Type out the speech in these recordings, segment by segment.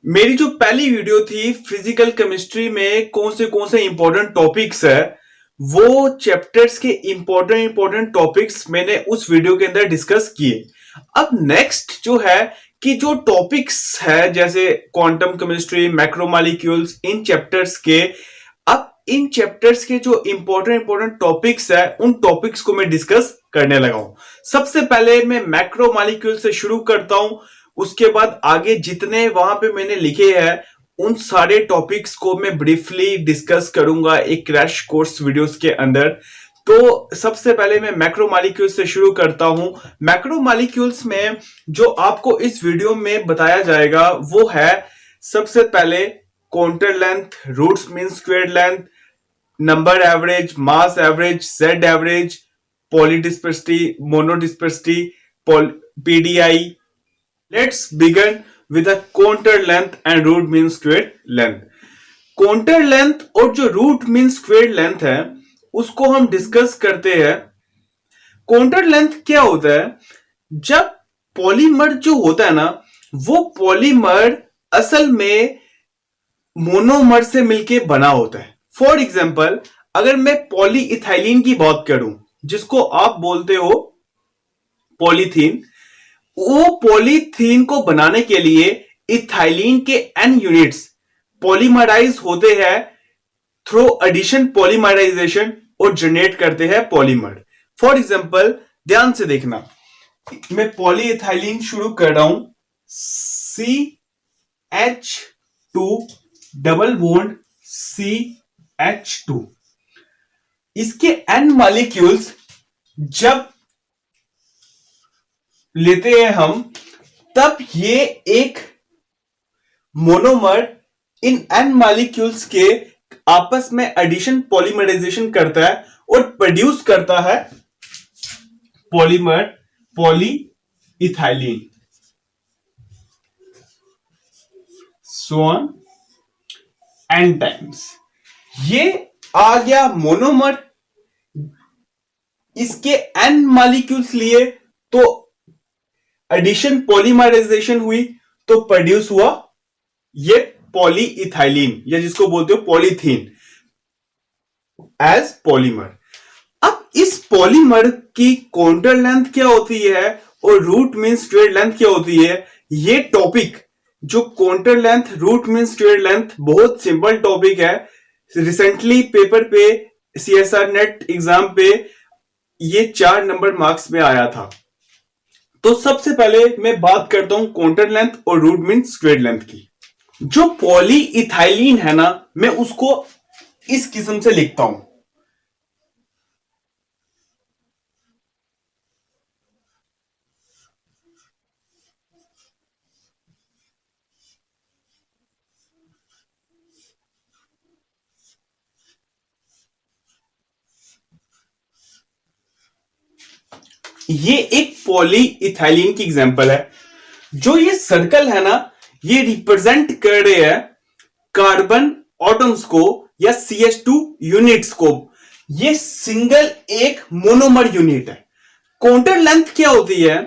मेरी जो पहली वीडियो थी फिजिकल केमिस्ट्री में कौन से इंपॉर्टेंट टॉपिक्स है, वो चैप्टर्स के इंपॉर्टेंट टॉपिक्स मैंने उस वीडियो के अंदर डिस्कस किए। अब नेक्स्ट जो है कि जो टॉपिक्स है जैसे क्वांटम केमिस्ट्री, मैक्रोमोलिक्यूल्स, इन चैप्टर्स के, अब इन चैप्टर्स के जो इंपॉर्टेंट टॉपिक्स है उन टॉपिक्स को मैं डिस्कस करने लगा हूं। सबसे पहले मैं मैक्रोमोलिक्यूल से शुरू करता हूं, उसके बाद आगे जितने वहां पे मैंने लिखे हैं उन सारे टॉपिक्स को मैं ब्रीफली डिस्कस करूंगा एक क्रैश कोर्स वीडियोस के अंदर। तो सबसे पहले मैं मैक्रोमोलिक्यूल्स से शुरू करता हूं। मैक्रोमोलिक्यूल्स में जो आपको इस वीडियो में बताया जाएगा वो है सबसे पहले contour length, roots mean square length, number average, mass average, Z average, polydispersity, monodispersity, PDI. Let's begin with the counter length and root mean squared length. Counter length और जो रूट मीन स्क्वेयर्ड लेंथ है उसको हम discuss करते हैं। Counter length क्या होता है? जब पॉलीमर जो होता है ना, वो पॉलीमर असल में मोनोमर से मिलके बना होता है। फॉर एग्जाम्पल, अगर मैं पॉलीइथाइलिन की बात करूं जिसको आप बोलते हो पॉलीथीन, वो पॉलीथीन को बनाने के लिए इथाइलिन के n यूनिट्स पॉलीमराइज होते हैं थ्रू एडिशन पॉलीमराइजेशन और जनरेट करते हैं पॉलीमर। फॉर एग्जांपल, ध्यान से देखना, मैं पॉलीइथाइलिन शुरू कर रहा हूं, CH2 डबल बॉन्ड CH2। इसके n मॉलिक्यूल्स जब लेते हैं हम, तब ये एक मोनोमर इन n मॉलिक्यूल्स के आपस में एडिशन पॉलीमराइजेशन करता है और प्रोड्यूस करता है polymer polyethylene. So on n times. ये आ गया मोनोमर, इसके n मॉलिक्यूल्स लिए तो एडिशन पॉलीमराइजेशन हुई तो प्रोड्यूस हुआ ये पॉलीइथाइलिन, या जिसको बोलते हो पॉलीथीन एज पॉलीमर। अब इस पॉलीमर की काउंटर लेंथ क्या होती है और रूट मीन स्क्वायर लेंथ क्या होती है, ये टॉपिक जो contour length, root mean square length, बहुत सिंपल टॉपिक है। रिसेंटली पेपर पे, सीएसआर नेट एग्जाम पे ये 4 नंबर मार्क्स में आया था। तो सबसे पहले मैं बात करता हूं काउंटर लेंथ और रूट मीन स्क्वायर लेंथ की। जो पॉलीइथाइलिन है ना, मैं उसको इस किस्म से लिखता हूं, ये एक पॉलीइथाइलिन की एग्जांपल है। जो ये सर्कल है ना, ये रिप्रेजेंट कर रहे हैं कार्बन एटम्स को या CH2 यूनिट्स को। ये सिंगल एक मोनोमर यूनिट है। काउंटर लेंथ क्या होती है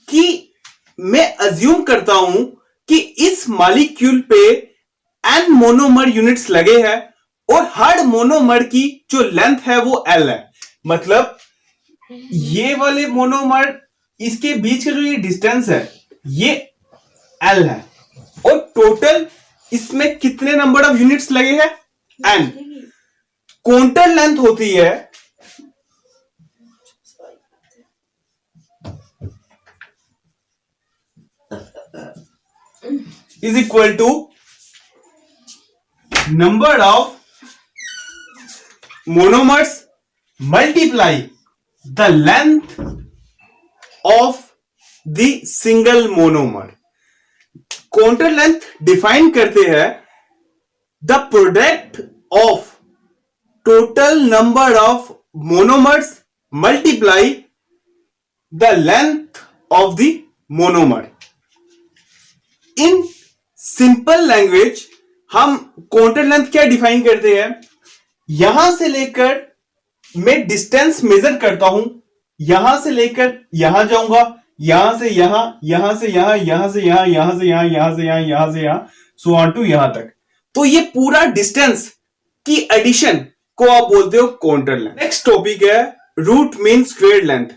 कि मैं अज्यूम करता हूं कि इस मॉलिक्यूल पे n मोनोमर यूनिट्स लगे हैं और हर मोनोमर की जो लेंथ है वो L है। मतलब ये वाले मोनोमर, इसके बीच का जो ये डिस्टेंस है ये L है, और टोटल इसमें कितने नंबर ऑफ यूनिट्स लगे हैं? n। काउंटर लेंथ होती है is equal to number of monomers multiply the length of the single monomer. Contour length define करते हैं the product of total number of monomers multiply the length of the monomer. In simple language हम contour length क्या define करते हैं, यहां से लेकर मैं डिस्टेंस मेजर करता हूं, यहां से लेकर यहां जाऊंगा, यहां से यहां, यहां से यहां, यहां से यहां, यहां से यहां, यहां से यहां, यहां से यहां, सो ऑन टू यहां तक। तो ये पूरा डिस्टेंस की एडिशन को आप बोलते हो काउंटर लेंथ। नेक्स्ट टॉपिक है root mean square length.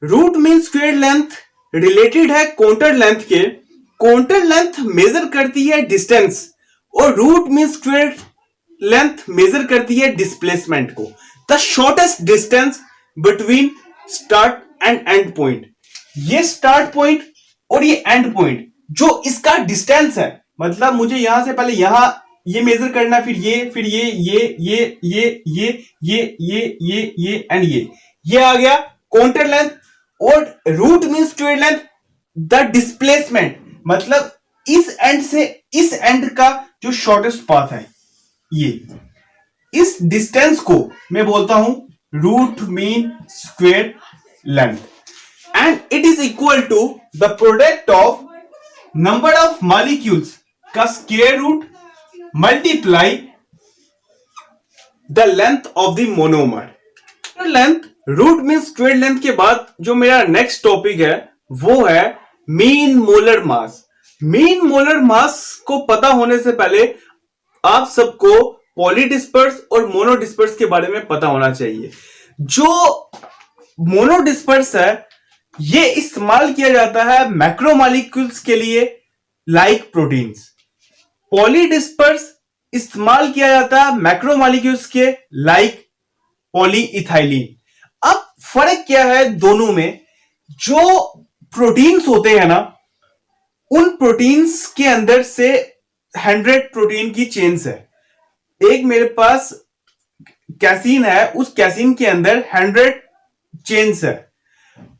Root mean square length related है काउंटर लेंथ के। काउंटर लेंथ मेजर करती है डिस्टेंस और root mean square length measure करती है डिस्प्लेसमेंट को, the shortest distance between start and end point. ये स्टार्ट पॉइंट और ये एंड पॉइंट जो इसका डिस्टेंस है, मतलब मुझे यहां से पहले यहां ये मेजर करना, फिर ये एंड ये आ गया काउंटर लेंथ। और root mean square length the displacement, मतलब इस एंड से इस एंड का जो शॉर्टेस्ट पाथ है, ये इस डिस्टेंस को मैं बोलता हूं root mean square length. And it is equal to the product of number of molecules का square root multiply the length of the monomer. Length root mean square length के बाद जो मेरा नेक्स्ट टॉपिक है वो है mean molar mass. Mean molar mass को पता होने से पहले आप सबको पॉलीडिस्पर्स और मोनोडिस्पर्स के बारे में पता होना चाहिए। जो मोनोडिस्पर्स है ये इस्तेमाल किया जाता है मैक्रोमॉलिक्यूल्स के लिए लाइक प्रोटीन्स। पॉलीडिस्पर्स इस्तेमाल किया जाता है मैक्रोमॉलिक्यूल्स के लाइक पॉलीइथाइलिन। अब फर्क क्या है दोनों में? जो प्रोटीन्स होते हैं ना, उन प्रोटीन्स के अंदर से 100 प्रोटीन की चेन्स है। एक मेरे पास कैसीन है, उस कैसीन के अंदर 100 चेन्स है।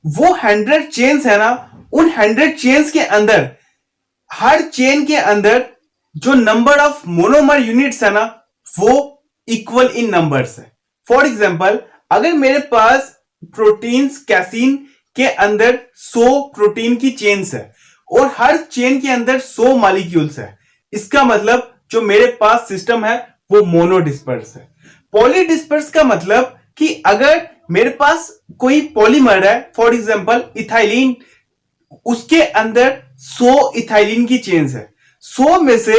वो 100 चेन्स है ना, उन 100 चेन्स के अंदर हर चेन के अंदर जो नंबर ऑफ मोनोमर यूनिट्स है ना, वो इक्वल इन नंबर्स है। फॉर एग्जाम्पल, अगर मेरे पास प्रोटीन्स कैसीन के अंदर 100 प्रोटीन की चेन्स है और हर चेन के अंदर 100 मॉलिक्यूल्स है, इसका मतलब जो मेरे पास सिस्टम है वो मोनोडिस्पर्स है। पॉलीडिस्पर्स का मतलब कि अगर मेरे पास कोई पॉलीमर है, फॉर एग्जाम्पल इथाइलिन, उसके अंदर 100 इथाइलिन की चेन्स है। 100 में से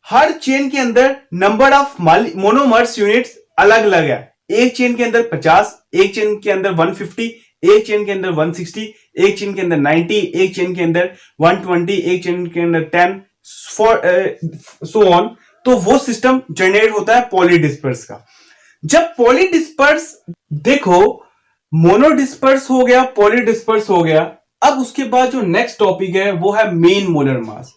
हर चेन के अंदर नंबर ऑफ मोनोमर्स यूनिट्स अलग अलग है। एक चेन के अंदर 50, एक चेन के अंदर 150, एक चेन के अंदर 160, एक चेन के अंदर 90, एक चेन के अंदर 120, एक चेन के अंदर 10, सो ऑन। तो वो सिस्टम जनरेट होता है पॉलीडिस्पर्स का। जब पॉलीडिस्पर्स, देखो मोनोडिस्पर्स हो गया, पॉलीडिस्पर्स हो गया, अब उसके बाद जो नेक्स्ट टॉपिक है वो है mean molar mass.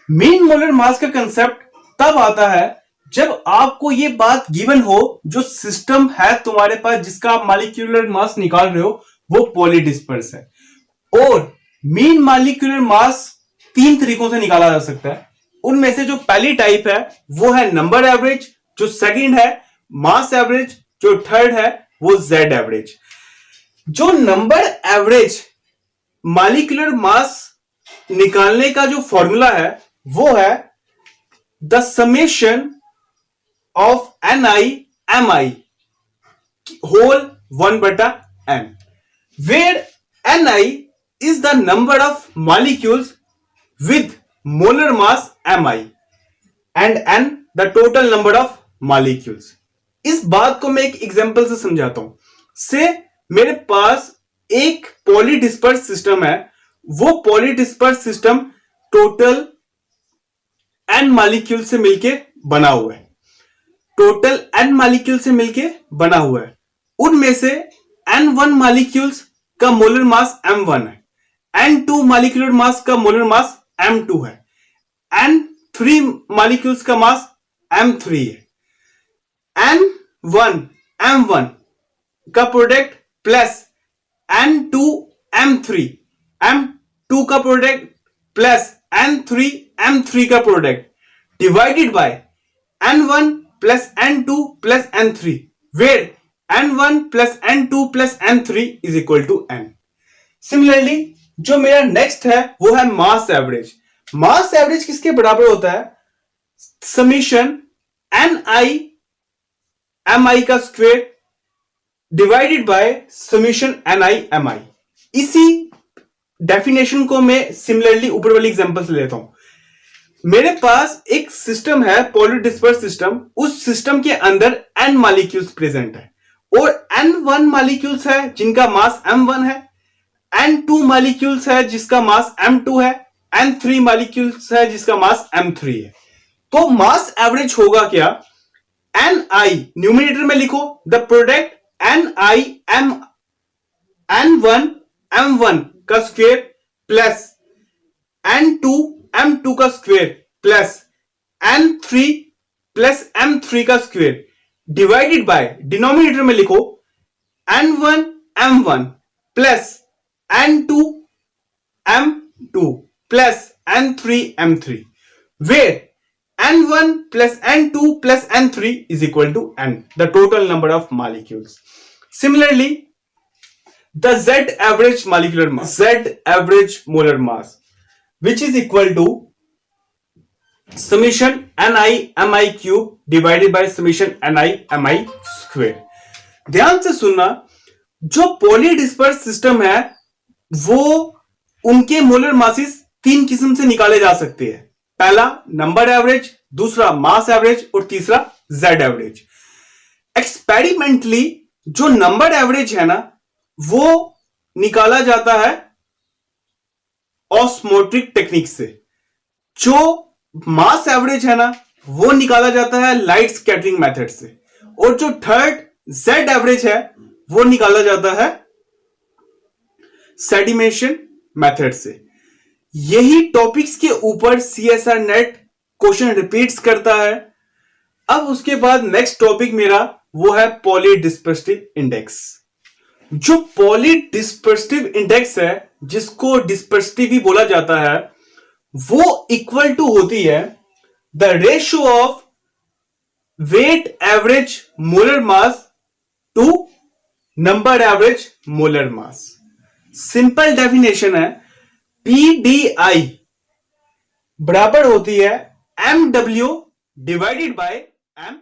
Mean molar मास का कंसेप्ट तब आता है जब आपको ये बात गिवन हो, जो सिस्टम है तुम्हारे पास जिसका आप मॉलिक्यूलर मास निकाल रहे हो वो पॉलीडिस्पर्स है। और मीन मॉलिक्यूलर मास 3 तरीकों से निकाला जा सकता है। उनमें से जो पहली टाइप है वो है नंबर एवरेज, जो सेकंड है मास एवरेज, जो थर्ड है वो जेड एवरेज। जो नंबर एवरेज मॉलिक्यूलर मास निकालने का जो फॉर्मूला है वो है the summation of NI/MI whole 1/n, where NI is the number of molecules with molar mass MI and N the total number of molecules। इस बात को मैं एक एग्जांपल से समझाता हूं। से मेरे पास एक पॉलीडिस्पर्स सिस्टम है, वो पॉलीडिस्पर्स सिस्टम टोटल n मॉलिक्यूल से मिलके बना हुआ है। टोटल n मॉलिक्यूल से मिलके बना हुआ है। उनमें से n1 मॉलिक्यूल्स का मोलर मास m1 है, n2 मॉलिक्यूलर मास का मोलर मास m2 है, n3 मॉलिक्यूल्स का मास m3 है। n1 m1 का product plus n2 m3 m2 का प्रोडक्ट प्लस n3 m3 का product divided by n1 plus n2 plus n3, where n1 plus n2 plus n3 is equal to n। Similarly जो मेरा next है वो है मास average. Mass average किसके बराबर होता है? समीशन NI/MI का square divided by summation NI/MI। इसी डेफिनेशन को मैं सिमिलरली ऊपर वाली एग्जांपल से लेता हूं। मेरे पास एक सिस्टम है पॉली डिस्पर्स सिस्टम, उस सिस्टम के अंदर n मॉलिक्यूल्स प्रेजेंट है और n1 मॉलिक्यूल्स है जिनका मास m1 है, n2 मॉलिक्यूल्स है जिसका मास m2 है, n3 मॉलिक्यूल्स है जिसका मास m3 है। तो मास एवरेज होगा क्या, ni न्यूमिनेटर में लिखो the product ni n1 m1 का स्क्वायर प्लस n2 m2 का square plus n3 plus m3 का स्क्वायर डिवाइडेड बाय डिनोमिनेटर में लिखो n1 m1 plus n2 m2 plus n3 m3 where n1 plus n2 plus n3 is equal to n, the total number of molecules. Similarly, the Z average molecular mass, Z average molar mass, which is equal to summation ni mi cube divided by summation ni mi square. ध्यान से सुनना, जो poly disperse system है वो उनके molar masses तीन किस्म से निकाले जा सकते हैं। पहला नंबर एवरेज, दूसरा मास एवरेज और तीसरा जेड एवरेज। एक्सपेरिमेंटली जो नंबर एवरेज है ना वो निकाला जाता है ऑस्मोटिक टेक्निक से, जो मास एवरेज है ना वो निकाला जाता है लाइट स्कैटरिंग मेथड से, और जो थर्ड जेड एवरेज है वो निकाला जाता है सेडिमेशन मेथड से। यही टॉपिक्स के ऊपर सीएसआर नेट क्वेश्चन रिपीट्स करता है। अब उसके बाद नेक्स्ट टॉपिक मेरा वो है पॉलीडिस्पर्सिव इंडेक्स। जो पॉलीडिस्पर्सिव इंडेक्स है, जिसको डिस्पर्सिव भी बोला जाता है, वो इक्वल टू होती है the ratio of weight average molar mass to number average molar mass. Simple definition है PDI बराबर होती है MW डिवाइडेड बाय M